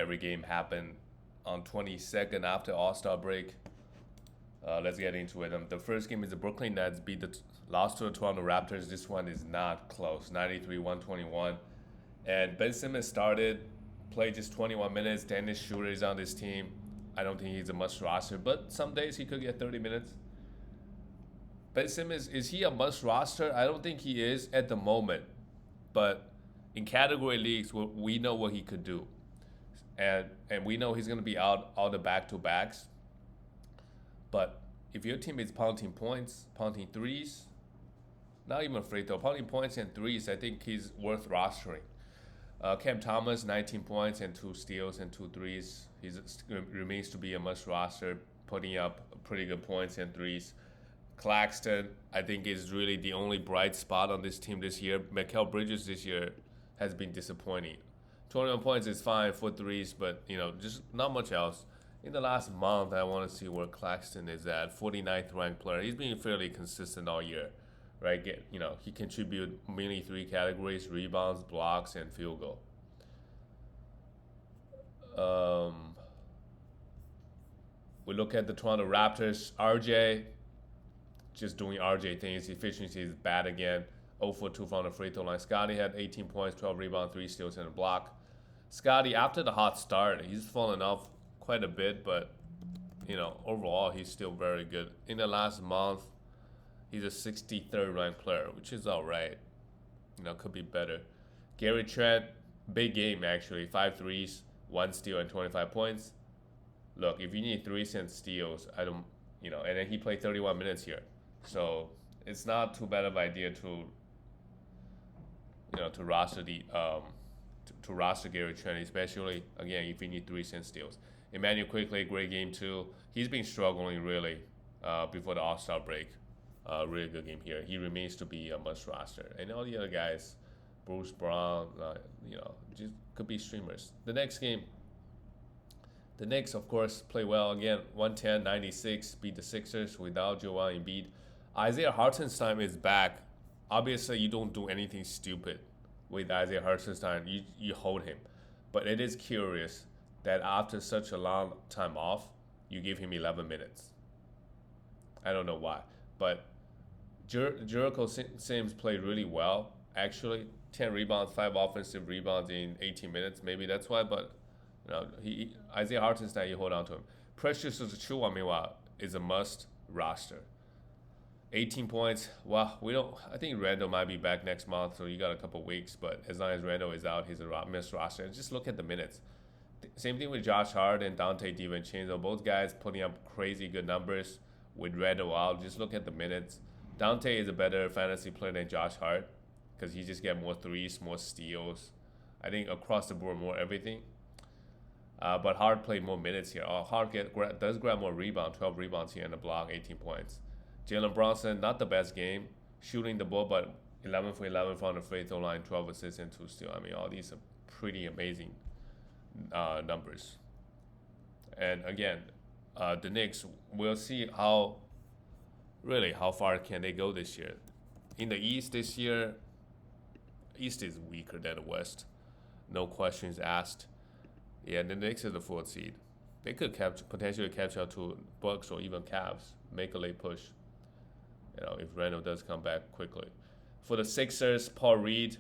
Every game happened on 22nd after All-Star break. Let's get into it. The first game is the Brooklyn Nets beat the lost to the Toronto Raptors. This one is not close, 93-121. And Ben Simmons started, played just 21 minutes. Dennis Schroeder is on this team. I don't think he's a must roster, but some days he could get 30 minutes. Ben Simmons, is he a must roster? I don't think he is at the moment. But in category leagues, we know what he could do. And we know he's going to be out all the back-to-backs. But if your team is pounding points, pounding threes, not even free throw, pounding points and threes, I think he's worth rostering. Cam Thomas, 19 points and 2 steals and 2 threes. He remains to be a must roster, putting up pretty good points and threes. Claxton, I think, is really the only bright spot on this team this year. Mikal Bridges this year has been disappointing. 21 points is fine for threes, but just not much else. In the last month, I want to see where Claxton is at. 49th ranked player. He's been fairly consistent all year, right? He contributed mainly 3 categories: rebounds, blocks, and field goal. We look at the Toronto Raptors. RJ, just doing RJ things. Efficiency is bad again. 0 for 2 from the free throw line. Scotty had 18 points, 12 rebounds, 3 steals, and a block. Scotty, after the hot start, he's fallen off quite a bit, but overall he's still very good. In the last month, he's a 63rd ranked player, which is all right. Could be better. Gary Trent, big game actually. 5 threes, 1 steal, and 25 points. Look, if you need threes and steals, I don't, and then he played 31 minutes here, so it's not too bad of an idea to roster to roster Gary Trent, especially again if you need 3 and steals. Emmanuel Quickly, great game too. He's been struggling really before the All-Star break. Really good game here. He remains to be a must roster. And all the other guys, Bruce Brown, just could be streamers. The next game, the Knicks, of course, play well again. 110-96, beat the Sixers without Joel Embiid. Isaiah Hartenstein is back. Obviously, you don't do anything stupid with Isaiah Hartenstein. You hold him. But it is curious that after such a long time off, you give him 11 minutes. I don't know why. But Jericho Sims played really well, actually. 10 rebounds, 5 offensive rebounds in 18 minutes. Maybe that's why, but Isaiah Hartenstein, you hold on to him. Precious Achiuwa, meanwhile, is a must roster. 18 points. Well, I think Randall might be back next month, so you got a couple weeks. But as long as Randall is out, he's a must roster. And just look at the minutes. Same thing with Josh Hart and Dante DiVincenzo. Both guys putting up crazy good numbers with Randall out. Just look at the minutes. Dante is a better fantasy player than Josh Hart because he just get more threes, more steals. I think across the board, more everything. But Hart played more minutes here. Hart does grab more rebounds, 12 rebounds here in the block, 18 points. Jalen Brunson, not the best game, shooting the ball, but 11 for 11 from the free throw line, 12 assists and 2 steals. I mean, all these are pretty amazing numbers. And again, the Knicks, we'll see how far can they go this year. In the East this year, East is weaker than the West. No questions asked. Yeah, the Knicks is the 4th seed. They could potentially catch up to Bucks or even Cavs, make a late push. If Randall does come back quickly. For the Sixers, Paul Reed,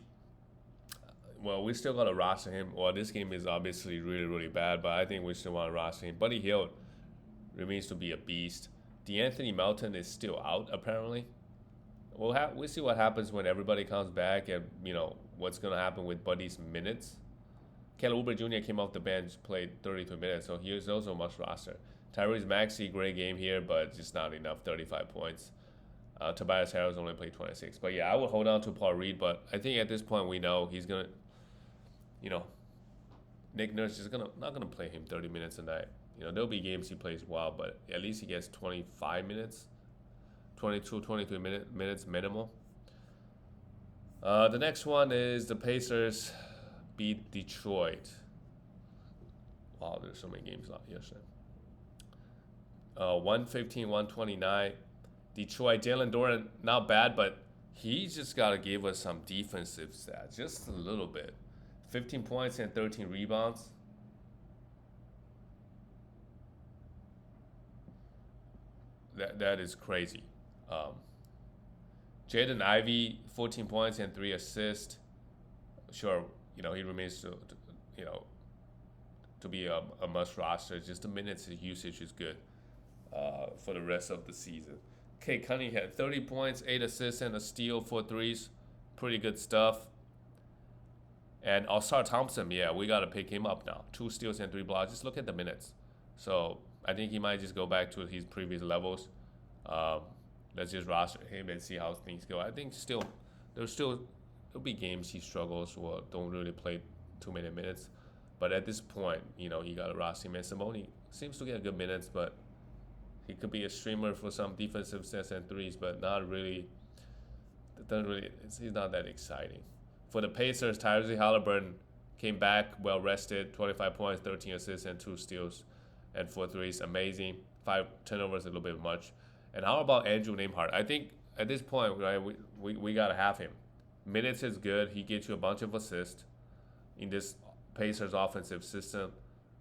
well, we still got to roster him. Well, this game is obviously really, really bad, but I think we still want to roster him. Buddy Hield remains to be a beast. DeAnthony Melton is still out, apparently. We'll see what happens when everybody comes back and, what's going to happen with Buddy's minutes. Kel Oubre Jr. came off the bench, played 33 minutes, so he is also a must roster. Tyrese Maxey, great game here, but just not enough, 35 points. Tobias Harris only played 26. But yeah, I would hold on to Paul Reed, but I think at this point we know he's going to, Nick Nurse is not going to play him 30 minutes a night. There'll be games he plays well, but at least he gets 25 minutes, 22, 23 minutes minimal. The next one is the Pacers beat Detroit. Wow, there's so many games left yesterday. 115-129. Detroit, Jalen Duren, not bad, but he just got to give us some defensive stats, just a little bit. 15 points and 13 rebounds. that is crazy. Um, Jaden Ivey, 14 points and 3 assists. Sure, he remains you know to be a must roster. Just the minutes usage is good for the rest of the season. Okay, Cunningham had 30 points, 8 assists, and a steal, 4 threes. Pretty good stuff. And Alstar Thompson, yeah, we got to pick him up now. 2 steals and 3 blocks. Just look at the minutes. So I think he might just go back to his previous levels. Um, let's just roster him and see how things go. I think there'll be games he struggles or don't really play too many minutes. But at this point, you got to roster him. And Simone seems to get good minutes, but he could be a streamer for some defensive sets and threes, but not really. He's not that exciting. For the Pacers, Tyrese Halliburton came back well rested, 25 points, 13 assists, and 2 steals, and 4 threes. Amazing. 5 turnovers, a little bit much. And how about Andrew Nembhard? I think at this point, right, we gotta have him. Minutes is good. He gets you a bunch of assists in this Pacers offensive system.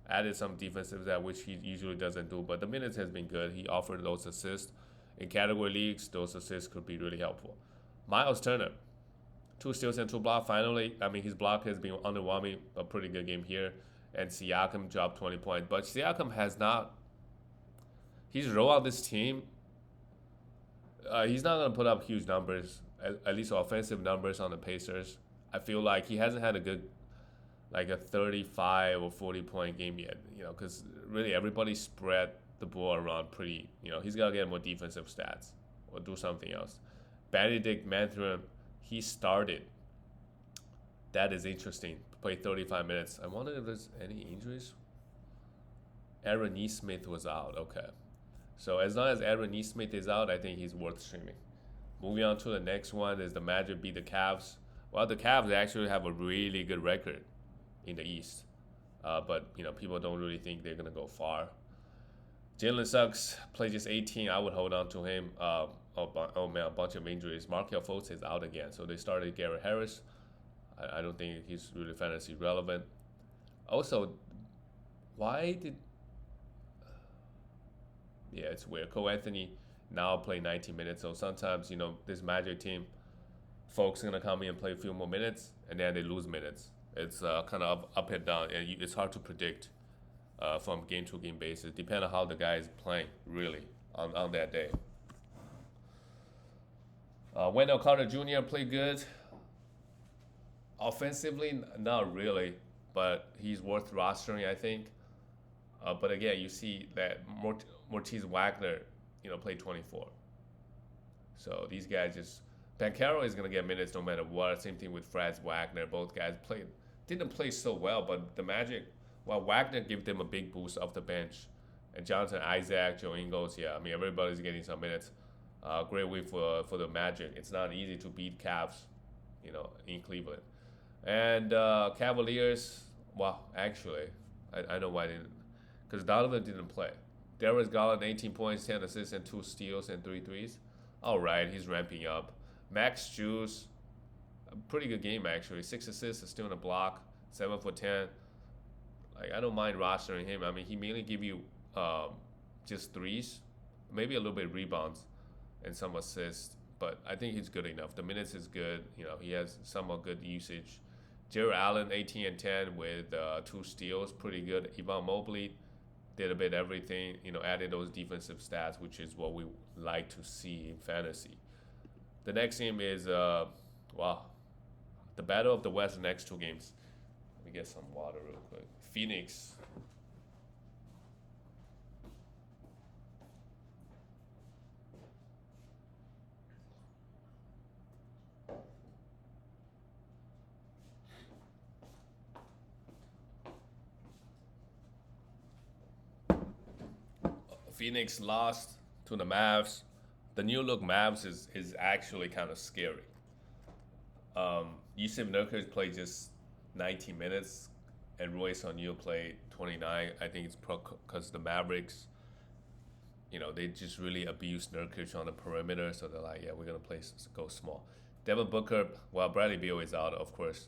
Added some defensive that which he usually doesn't do, but the minutes has been good. He offered those assists. In category leagues, those assists could be really helpful. Miles Turner, 2 steals and 2 blocks. Finally, his block has been underwhelming, a pretty good game here. And Siakam dropped 20 points. But Siakam has not. His role on this team, he's not going to put up huge numbers, at least offensive numbers on the Pacers. I feel like he hasn't had a good, like a 35 or 40-point game yet, because really everybody spread the ball around pretty, he's got to get more defensive stats or do something else. Benedict Mathurin, he started. That is interesting. Played 35 minutes. I wonder if there's any injuries. Aaron Nesmith was out. Okay. So as long as Aaron Nesmith is out, I think he's worth streaming. Moving on to the next one is the Magic beat the Cavs. Well, the Cavs actually have a really good record in the East. But, people don't really think they're going to go far. Jalen Suggs played just 18. I would hold on to him. Oh man, a bunch of injuries. Markelle Fultz is out again. So they started Garrett Harris. I don't think he's really fantasy relevant. Also, why did... Yeah, it's weird. Cole Anthony now play 19 minutes. So sometimes, this Magic team, folks are going to come in and play a few more minutes, and then they lose minutes. It's kind of up and down, and it's hard to predict from game-to-game basis, depending on how the guy is playing, really, on that day. Wendell Carter Jr. played good. Offensively, not really, but he's worth rostering, I think. But again, you see that Mortiz Wagner, played 24. So these guys just... Banchero is going to get minutes no matter what. Same thing with Franz Wagner. Both guys didn't play so well, but the Magic... Well, Wagner gave them a big boost off the bench. And Jonathan Isaac, Joe Ingles, everybody's getting some minutes. Great week for the Magic. It's not easy to beat Cavs, in Cleveland. And Cavaliers, well, actually, I know why they didn't. Because Donovan didn't play. Darius Garland, 18 points, 10 assists, and 2 steals and 3 threes. All right, he's ramping up. Max Juice, a pretty good game, actually. 6 assists, a steal and a block, 7 for 10. I don't mind rostering him. He mainly give you just threes, maybe a little bit of rebounds and some assists, but I think he's good enough. The minutes is good. He has somewhat good usage. Jared Allen, 18 and 10 with 2 steals, pretty good. Yvonne Mobley did a bit everything, added those defensive stats, which is what we like to see in fantasy. The next game is, the Battle of the West, the next 2 games. Let me get some water real quick. Phoenix. Phoenix lost to the Mavs. The new look Mavs is actually kind of scary. Yusuf Nurkic played just 19 minutes, and Royce O'Neal played 29. I think it's because the Mavericks, they just really abused Nurkic on the perimeter, so they're like, yeah, we're gonna go small. Devin Booker, well, Bradley Beal is out, of course.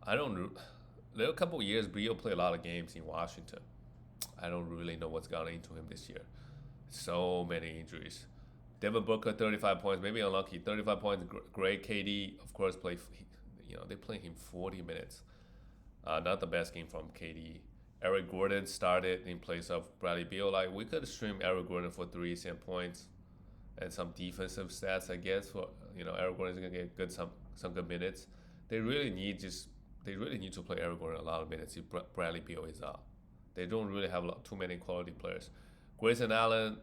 There were a couple of years Beal played a lot of games in Washington. I don't really know what's gone into him this year. So many injuries. Devin Booker 35 points, maybe unlucky. 35 points, great. KD of course they play him 40 minutes. Not the best game from KD. Eric Gordon started in place of Bradley Beal. Like we could stream Eric Gordon for threes and points and some defensive stats, I guess. For Eric Gordon is gonna get some good minutes. They really need just they really need to play Eric Gordon a lot of minutes if Bradley Beal is out. They don't really have too many quality players. Grayson Allen,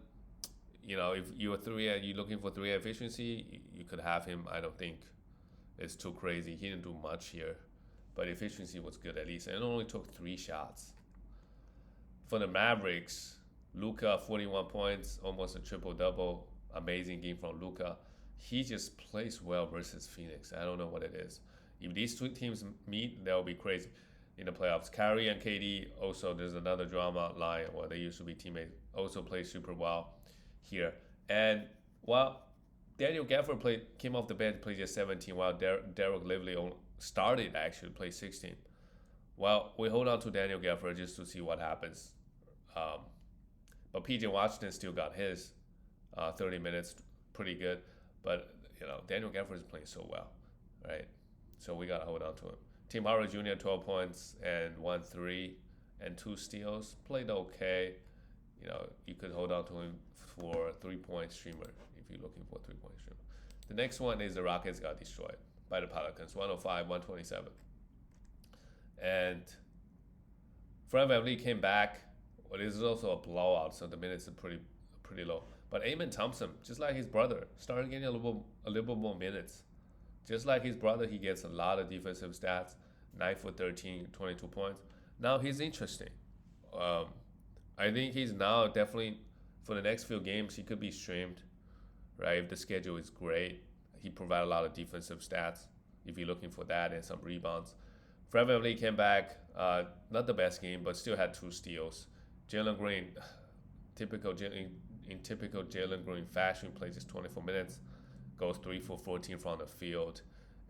if you're three and you're looking for three efficiency, you could have him. I don't think it's too crazy. He didn't do much here, but efficiency was good at least, and it only took 3 shots. For the Mavericks, Luka 41 points, almost a triple double. Amazing game from Luka. He just plays well versus Phoenix. I don't know what it is. If these two teams meet, that will be crazy in the playoffs. Kyrie and KD also, there's another drama line where they used to be teammates, also play super well here. And while Daniel Gafford came off the bench, played just 17, while Derek Lively started actually, played 16. Well, we hold on to Daniel Gafford just to see what happens. Um, but PJ Washington still got his 30 minutes, pretty good. But Daniel Gafford is playing so well, right? So we gotta hold on to him. Tim Howard Jr. 12 points and 1 3 and 2 steals. Played okay. You could hold on to him for a 3-point streamer if you're looking for a 3-point streamer. The next one is the Rockets got destroyed by the Pelicans, 105-127. And Fred VanVleet came back. Well, this is also a blowout, so the minutes are pretty low. But Amen Thompson, just like his brother, started getting a little bit more minutes. Just like his brother, he gets a lot of defensive stats, 9 for 13, 22 points. Now he's interesting. I think he's now definitely, for the next few games, he could be streamed, right? If the schedule is great, he provides a lot of defensive stats if you're looking for that and some rebounds. Fred VanVleet came back, not the best game, but still had 2 steals. Jalen Green, in typical Jalen Green fashion, plays just 24 minutes, goes 3 for 14 from the field.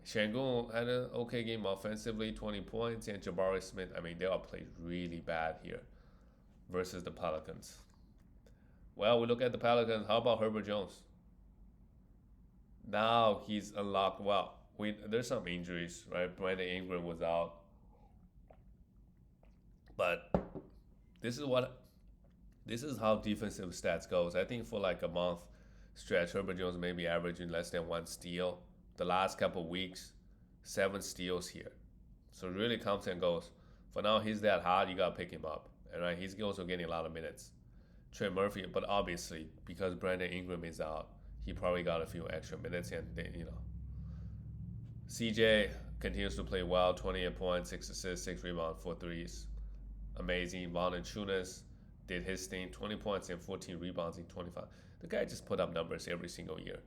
Şengün had an okay game offensively, 20 points, and Jabari Smith, they all played really bad here versus the Pelicans. Well, we look at the Pelicans. How about Herbert Jones? Now he's unlocked. Well, there's some injuries, right? Brandon Ingram was out, but this is how defensive stats goes. I think for like a month stretch, Herbert Jones may be averaging less than 1 steal. The last couple weeks, 7 steals here. So it really comes and goes. For now, he's that hot. You gotta pick him up, and right, he's also getting a lot of minutes. Trey Murphy, but obviously because Brandon Ingram is out, he probably got a few extra minutes, and CJ continues to play well, 28 points, 6 assists, 6 rebounds, 4 threes. Amazing. Valanciunas did his thing, 20 points and 14 rebounds in 25. The guy just put up numbers every single year,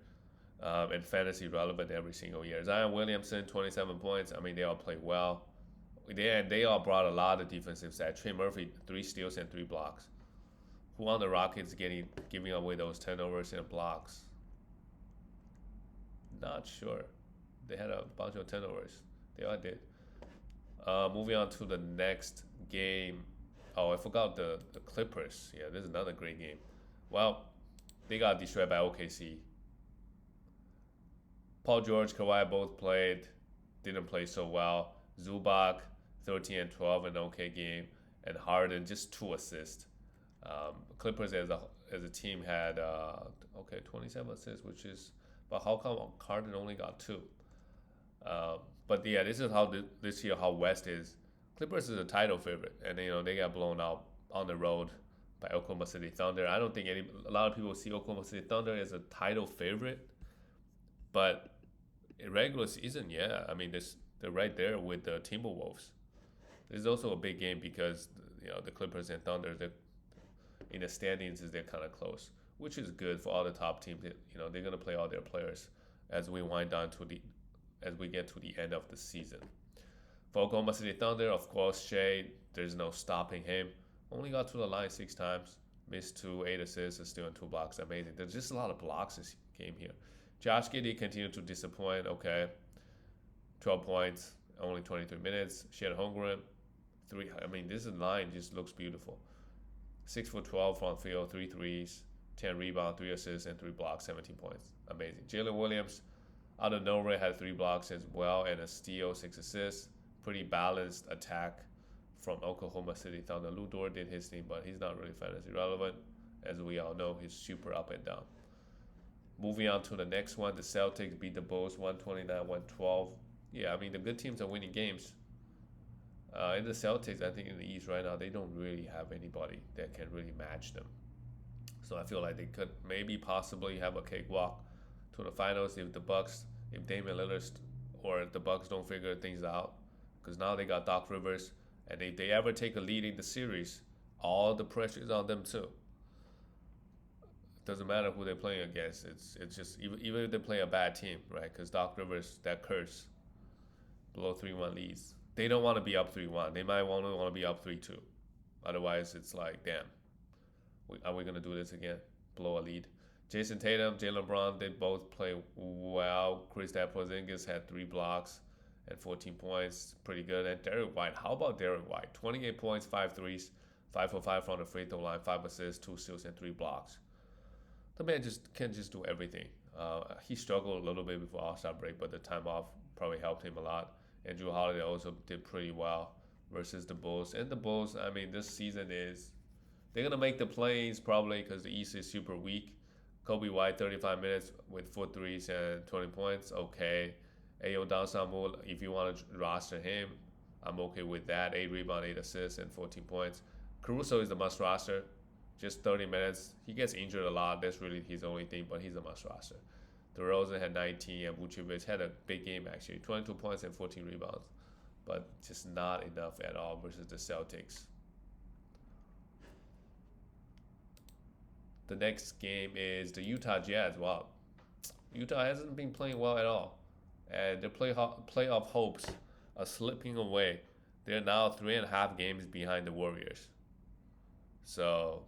and fantasy relevant every single year. Zion Williamson, 27 points. They all play well. They all brought a lot of defensive stats. Trey Murphy, 3 steals and 3 blocks. Who on the Rockets giving away those turnovers and blocks? Not sure. They had a bunch of turnovers. They all did. Moving on to the next game. Oh, I forgot the Clippers. Yeah, this is another great game. Well, they got destroyed by OKC. Paul George, Kawhi both played, didn't play so well. Zubac, 13 and 12, an okay game, and Harden just 2 assists. Clippers as a team had 27 assists, which is, but how come Harden only got 2? But yeah, this is how this year how West is. Clippers is a title favorite, and they got blown out on the road by Oklahoma City Thunder. I don't think a lot of people see Oklahoma City Thunder as a title favorite, but in regular season, yeah, they're right there with the Timberwolves. This is also a big game because the Clippers and Thunder, in the standings, they're kind of close, which is good for all the top teams. They're gonna play all their players as we get to the end of the season. For Oklahoma City Thunder, of course, Shea, there's no stopping him. Only got to the line 6 times, missed 2, 8 assists, and still in 2 blocks. Amazing. There's just a lot of blocks this game here. Josh Giddey continued to disappoint. Okay, 12 points, only 23 minutes. Shed Holmgren, 3. This line just looks beautiful. 6 for 12 from field, 3 threes. 10 rebounds, 3 assists, and 3 blocks, 17 points. Amazing. Jalen Williams, out of nowhere, had 3 blocks as well and a steal, 6 assists. Pretty balanced attack from Oklahoma City Thunder. Lou Dort did his thing, but he's not really fantasy relevant. As we all know, he's super up and down. Moving on to the next one, the Celtics beat the Bulls 129-112. Yeah, I mean, the good teams are winning games. In the Celtics, I think in the East right now, they don't really have anybody that can really match them. So I feel like they could maybe possibly have a cakewalk to the finals if Damian Lillard or the Bucks don't figure things out. Because now they got Doc Rivers, and if they ever take a lead in the series, all the pressure is on them too. Doesn't matter who they're playing against. It's just even if they play a bad team, right? Because Doc Rivers, that curse, below 3-1 leads. They don't want to be up 3-1. They might want to be up 3-2. Otherwise, it's like, damn, are we gonna do this again? Blow a lead. Jason Tatum, Jalen Brown, they both play well. Kristaps Porzingis had 3 blocks and 14 points, pretty good. And Derek White, how about Derek White? 28 points, 5 threes, 5 for 5 from the free throw line, 5 assists, 2 steals, and 3 blocks. The man just can't just do everything. He struggled a little bit before All-Star break, but the time off probably helped him a lot. And Drew Holiday also did pretty well versus the Bulls. And the Bulls, I mean, this season they're going to make the plays probably because the East is super weak. Kobe White, 35 minutes with 4 threes and 20 points. Okay. Ayo Dosunmu, if you want to roster him, I'm okay with that. 8 rebounds, 8 assists, and 14 points. Caruso is the must roster. Just 30 minutes. He gets injured a lot. That's really his only thing, but he's a must roster. DeRozan had 19, and Vucevic had a big game actually. 22 points and 14 rebounds. But just not enough at all versus the Celtics. The next game is the Utah Jazz. Wow. Utah hasn't been playing well at all. And their playoff hopes are slipping away. They're now 3.5 games behind the Warriors. So,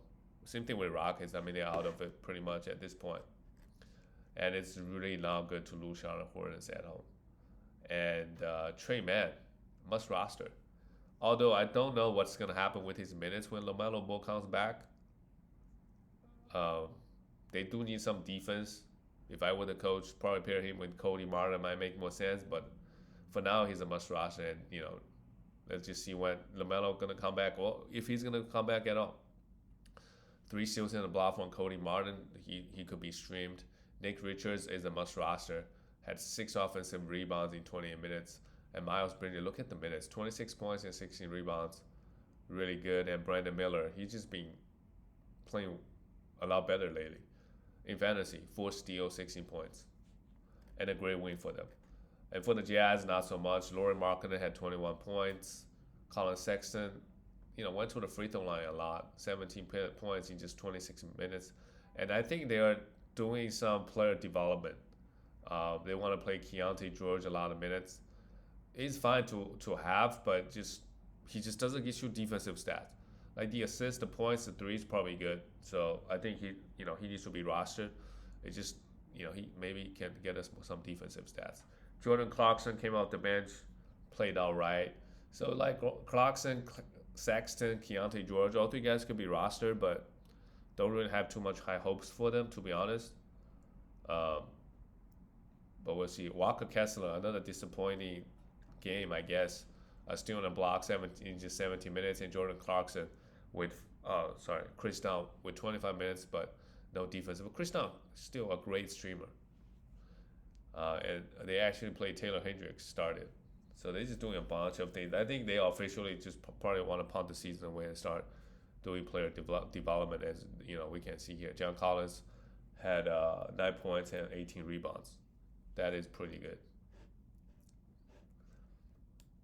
same thing with Rockets. I mean, they're out of it pretty much at this point. And it's really not good to lose Charlotte Hornets at home. And Trey Mann, must roster. Although I don't know what's going to happen with his minutes when LaMelo Ball comes back. They do need some defense. If I were the coach, probably pair him with Cody Martin might make more sense. But for now, he's a must roster. And, let's just see when LaMelo going to come back. Well, if he's going to come back at all. 3 steals and a block from Cody Martin. He could be streamed. Nick Richards is a must roster. Had 6 offensive rebounds in 28 minutes. And Miles Bridges, look at the minutes. 26 points and 16 rebounds. Really good. And Brandon Miller, he's just been playing a lot better lately. In fantasy, 4 steals, 16 points. And a great win for them. And for the Jazz, not so much. Lauri Markkanen had 21 points. Colin Sexton, went to the free throw line a lot. 17 points in just 26 minutes. And I think they are doing some player development. They want to play Keontae George a lot of minutes. He's fine to have, but he just doesn't get you defensive stats. Like the assists, the points, the threes, probably good. So I think he needs to be rostered. It just he maybe can get us some defensive stats. Jordan Clarkson came off the bench, played all right. So like Clarkson, Sexton, Keontae George, all 3 guys could be rostered, but don't really have too much high hopes for them, to be honest. But we'll see. Walker Kessler, another disappointing game, I guess. Still on the block, 17 minutes, and Jordan Clarkson with Chris Dunn with 25 minutes, but no defense. But Chris Dunn still a great streamer. And they actually played Taylor Hendricks started. So they're just doing a bunch of things. I think they officially just probably want to punt the season away and start doing player development, as we can see here. John Collins had 9 points and 18 rebounds. That is pretty good.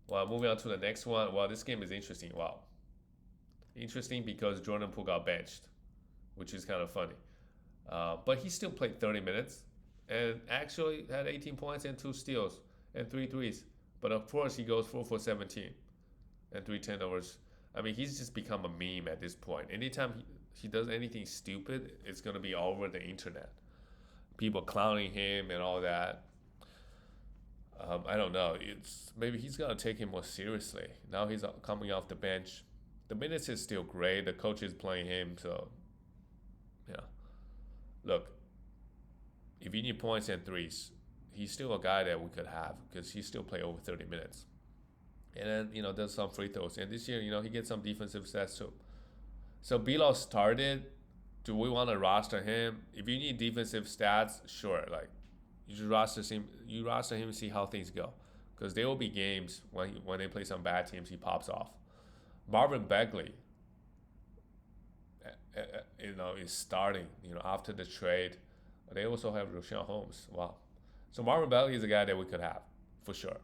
Well, moving on to the next one. Well, this game is interesting. Wow. Interesting because Jordan Poole got benched, which is kind of funny. But he still played 30 minutes and actually had 18 points and 2 steals and 3 threes. But of course, he goes 4 for 17 and 3 turnovers. I mean, he's just become a meme at this point. Anytime he does anything stupid, it's going to be all over the internet. People clowning him and all that. I don't know. Maybe he's got to take him more seriously. Now he's coming off the bench. The minutes is still great. The coach is playing him, so yeah. look, if you need points and threes, he's still a guy that we could have because he still play over 30 minutes. And then, does some free throws. And this year, he gets some defensive stats too. So Bilo started. Do we want to roster him? If you need defensive stats, sure. Like you just roster him. You roster him and see how things go, because there will be games when they play some bad teams, he pops off. Marvin Bagley, is starting. After the trade, they also have Rashawn Holmes. Wow. So Marvin Bagley is a guy that we could have for sure.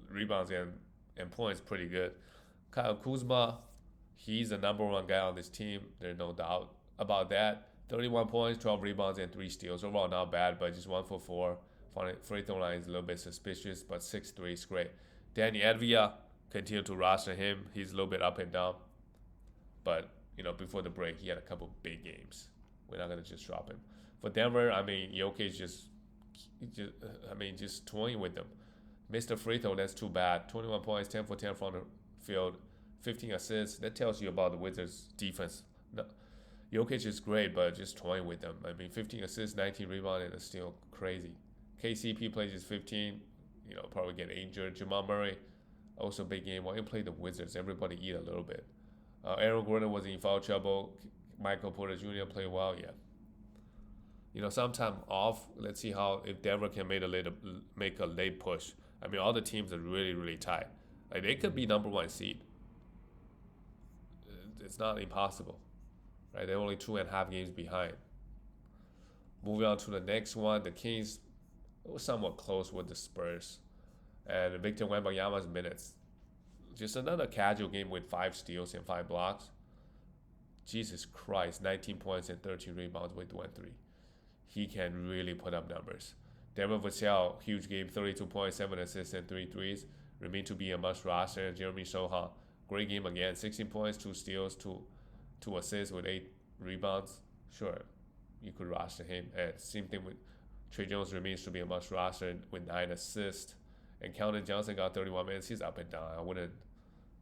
Rebounds and points pretty good. Kyle Kuzma, he's the number one guy on this team. There's no doubt about that. 31 points, 12 rebounds, and 3 steals. Overall, not bad, but just 1 for 4. Free throw line is a little bit suspicious, but 6'3" is great. Danny Advia, continue to roster him. He's a little bit up and down. But, before the break, he had a couple big games. We're not going to just drop him. For Denver, Jokic just toying with them. Missed a free throw, that's too bad. 21 points, 10 for 10 from the field, 15 assists. That tells you about the Wizards' defense. No, Jokic is great, but just toying with them. 15 assists, 19 rebounds, and it's still crazy. KCP plays his 15, probably get injured. Jamal Murray, also big game. Why you play the Wizards? Everybody eat a little bit. Aaron Gordon was in foul trouble. Michael Porter Jr. played well, yeah. Sometime off. Let's see if Denver can make a late push. All the teams are really, really tight. Like they could be number 1 seed. It's not impossible, right? They're only 2.5 games behind. Moving on to the next one, the Kings were somewhat close with the Spurs, and Victor Wembanyama's minutes. Just another casual game with 5 steals and 5 blocks. Jesus Christ, 19 points and 13 rebounds with 1-3. He can really put up numbers. Devin Vassell, huge game, 32 points, 7 assists, and 3 threes. Remain to be a must roster. Jeremy Sohan, great game again, 16 points, 2 steals, 2 assists with 8 rebounds. Sure, you could roster him. And same thing with Trey Jones, remains to be a must roster with 9 assists. And Keldon Johnson got 31 minutes. He's up and down. I wouldn't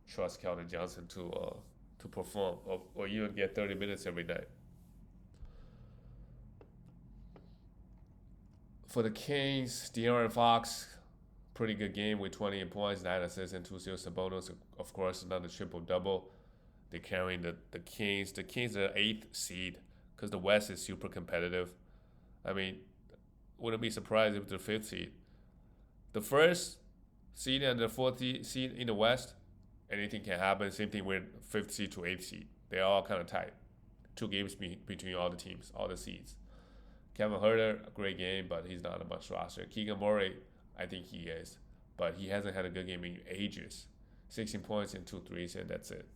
trust Keldon Johnson to perform or even get 30 minutes every night. For the Kings, De'Aaron Fox, pretty good game with 20 points, 9 assists, and 2 steals. Sabonis, of course, another triple-double. They're carrying the Kings. The Kings are 8th seed because the West is super competitive. Wouldn't be surprised if they're 5th seed. The 1st seed and the 4th seed in the West, anything can happen. Same thing with 5th seed to 8th seed. They're all kind of tight. 2 games between all the teams, all the seeds. Kevin Huerter, a great game, but he's not a must roster. Keegan Murray, I think he is, but he hasn't had a good game in ages. 16 points and 2 threes, and that's it.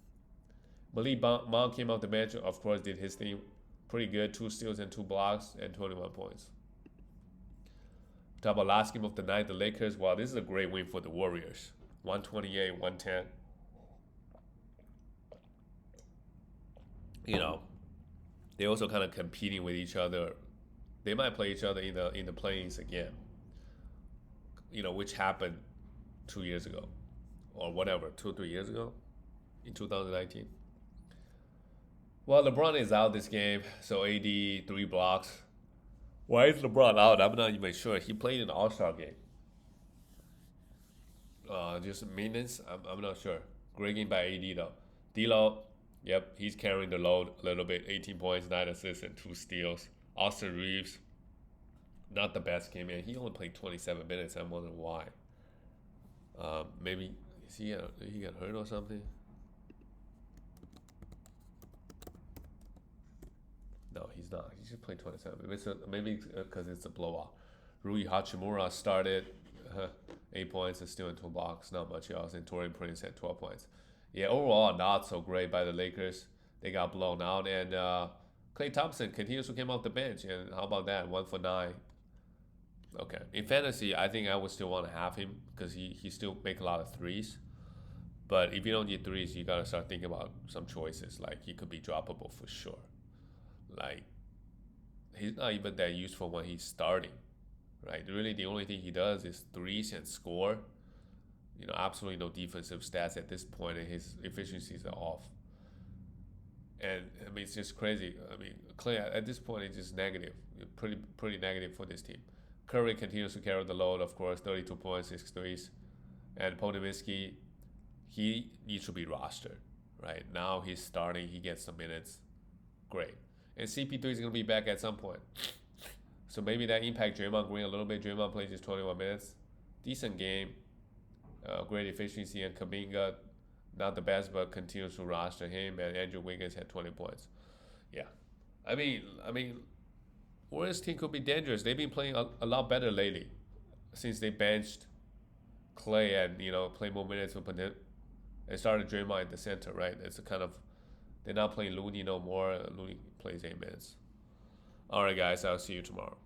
Malik Monk came off the bench, of course, did his thing pretty good. 2 steals and 2 blocks and 21 points. Talk about last game of the night, the Lakers. Wow, this is a great win for the Warriors. 128-110. They're also kind of competing with each other. They might play each other in the play-ins again. Which happened 2 years ago, or whatever, 2 or 3 years ago, in 2019. Well, LeBron is out this game, so AD 3 blocks. Why is LeBron out? I'm not even sure. He played in the All-Star game. Just maintenance. I'm not sure. Great game by AD though. D'Lo, yep, he's carrying the load a little bit. 18 points, 9 assists, and 2 steals. Austin Reeves, not the best game, man. He only played 27 minutes. I'm wondering why. Maybe he got hurt or something? No, he's not. He just played 27. Maybe because it's a blowout. Rui Hachimura started 8 points and still in 2 blocks. Not much else. And Torian Prince had 12 points. Yeah, overall, not so great by the Lakers. They got blown out. And Klay Thompson continues to come off the bench. And how about that? 1 for 9. Okay. In fantasy, I think I would still want to have him because he still make a lot of threes. But if you don't get threes, you got to start thinking about some choices. Like, he could be droppable for sure. Like, he's not even that useful when he's starting, right? Really, the only thing he does is threes and score. Absolutely no defensive stats at this point, and his efficiencies are off. And I mean, it's just crazy. I mean, Clay at this point is just negative, pretty negative for this team. Curry continues to carry the load, of course, 32 points, 6 threes, and Podziemski, he needs to be rostered. Right now, he's starting. He gets some minutes. Great. And CP3 is gonna be back at some point. So maybe that impact Draymond Green a little bit. Draymond plays just 21 minutes. Decent game. Great efficiency. And Kaminga, not the best, but continues to roster him. And Andrew Wiggins had 20 points. Yeah. I mean, Warriors team could be dangerous. They've been playing a lot better lately since they benched Clay and, play more minutes with and started Draymond in the center, right? It's a kind of, they're not playing Looney no more. Looney plays 8 minutes. All right, guys. I'll see you tomorrow.